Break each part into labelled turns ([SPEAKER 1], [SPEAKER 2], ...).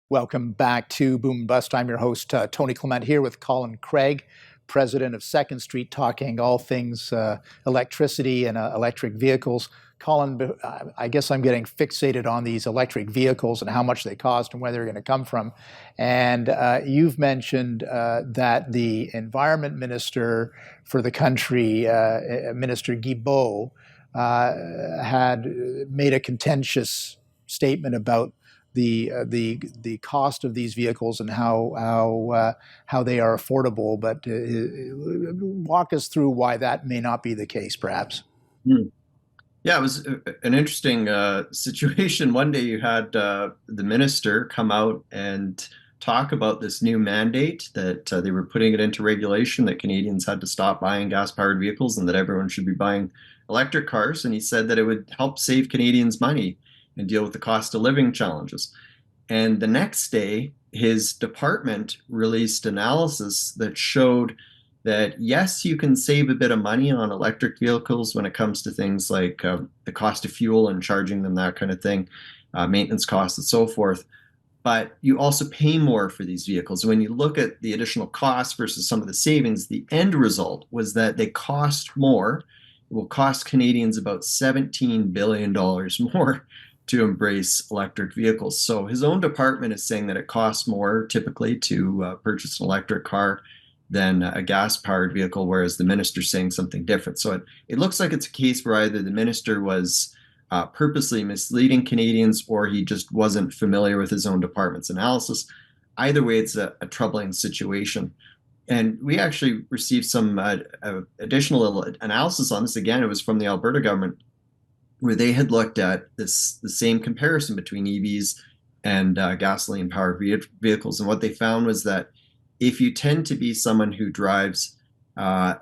[SPEAKER 1] Welcome back to Boom and Bust. I'm your host, Tony Clement, here with Colin Craig, president of Second Street, talking all things electricity and electric vehicles. Colin, I guess I'm getting fixated on these electric vehicles and how much they cost and where they're going to come from. And you've mentioned that the environment minister for the country, Minister Guilbeault, had made a contentious statement about the cost of these vehicles and how they are affordable. But walk us through why that may not be the case, perhaps.
[SPEAKER 2] Yeah, it was an interesting situation. One day you had the minister come out and talk about this new mandate that they were putting it into regulation that Canadians had to stop buying gas-powered vehicles and that everyone should be buying electric cars. And he said that it would help save Canadians money and deal with the cost of living challenges. And the next day, his department released analysis that showed that yes, you can save a bit of money on electric vehicles when it comes to things like the cost of fuel and charging them, that kind of thing, maintenance costs and so forth. But you also pay more for these vehicles. When you look at the additional costs versus some of the savings, the end result was that they cost more. It will cost Canadians about $17 billion more to embrace electric vehicles. So his own department is saying that it costs more typically to purchase an electric car than a gas-powered vehicle, whereas the minister's saying something different. So it looks like it's a case where either the minister was purposely misleading Canadians or he just wasn't familiar with his own department's analysis. Either way, it's a troubling situation. And we actually received some additional analysis on this. Again, it was from the Alberta government, where they had looked at the same comparison between EVs and gasoline-powered vehicles. And what they found was that if you tend to be someone who drives a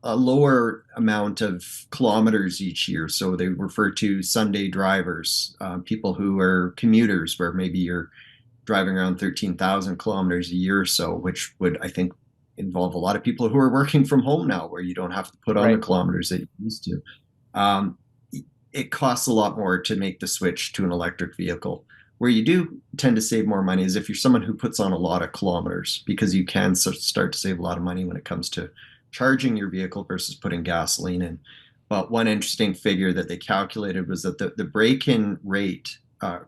[SPEAKER 2] lower amount of kilometers each year, so they refer to Sunday drivers, people who are commuters, where maybe you're driving around 13,000 kilometers a year or so, which would, I think, involve a lot of people who are working from home now, where you don't have to put on the kilometers that you used to. It costs a lot more to make the switch to an electric vehicle. Where you do tend to save more money is if you're someone who puts on a lot of kilometers, because you can start to save a lot of money when it comes to charging your vehicle versus putting gasoline in. But one interesting figure that they calculated was that the break-in rate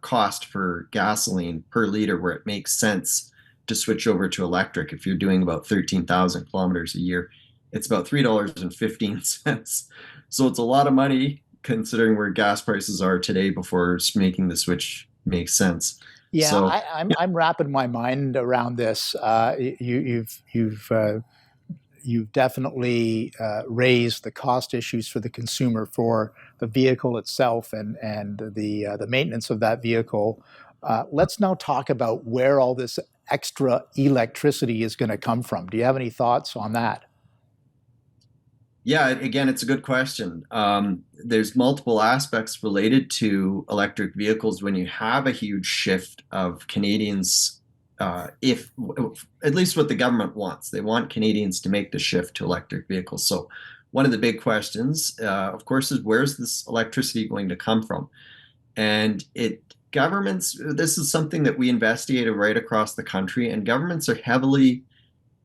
[SPEAKER 2] cost for gasoline per liter, where it makes sense to switch over to electric, if you're doing about 13,000 kilometers a year, it's about $3.15. So it's a lot of money considering where gas prices are today before making the switch makes sense.
[SPEAKER 1] Yeah,
[SPEAKER 2] So
[SPEAKER 1] I'm wrapping my mind around this. You've definitely raised the cost issues for the consumer for the vehicle itself and the maintenance of that vehicle. Let's now talk about where all this extra electricity is going to come from. Do you have any thoughts on that?
[SPEAKER 2] yeah, again, it's a good question. There's multiple aspects related to electric vehicles when you have a huge shift of Canadians. If at least what the government wants, they want Canadians to make the shift to electric vehicles. So one of the big questions, of course, is where's this electricity going to come from? And governments, this is something that we investigated right across the country, and governments are heavily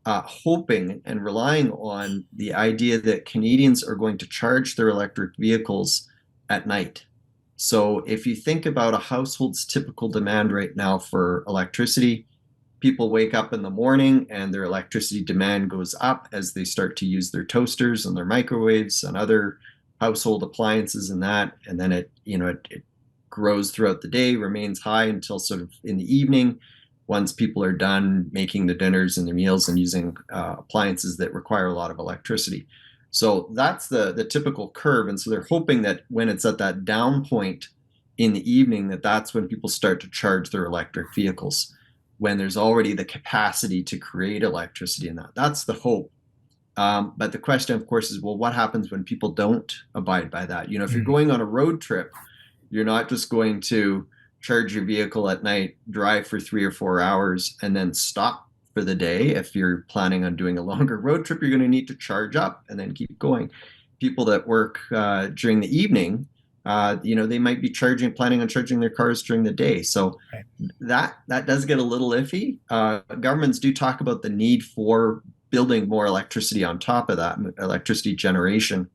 [SPEAKER 2] hoping and relying on the idea that Canadians are going to charge their electric vehicles at night. So if you think about a household's typical demand right now for electricity, people wake up in the morning and their electricity demand goes up as they start to use their toasters and their microwaves and other household appliances and that, and then it grows throughout the day, remains high until sort of in the evening, once people are done making the dinners and the meals and using appliances that require a lot of electricity. So that's the typical curve. And so they're hoping that when it's at that down point in the evening, that's when people start to charge their electric vehicles, when there's already the capacity to create electricity in that. That's the hope. But the question, of course, is, well, what happens when people don't abide by that? You know, if you're going on a road trip, you're not just going to charge your vehicle at night, drive for 3 or 4 hours, and then stop for the day. If you're planning on doing a longer road trip, you're going to need to charge up and then keep going. People that work during the evening They might be planning on charging their cars during the day. So
[SPEAKER 1] Right.
[SPEAKER 2] that does get a little iffy. Governments do talk about the need for building more electricity on top of that, electricity generation.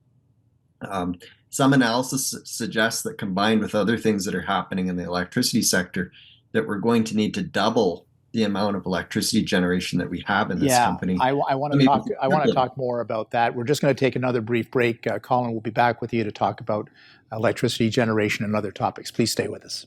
[SPEAKER 2] Some analysis suggests that combined with other things that are happening in the electricity sector, that we're going to need to double the amount of electricity generation that we have in this
[SPEAKER 1] Yeah,
[SPEAKER 2] company.
[SPEAKER 1] I want to
[SPEAKER 2] Maybe
[SPEAKER 1] talk. I want to
[SPEAKER 2] tripling.
[SPEAKER 1] talk more about that. We're just going to take another brief break. Colin will be back with you to talk about electricity generation and other topics. Please stay with us.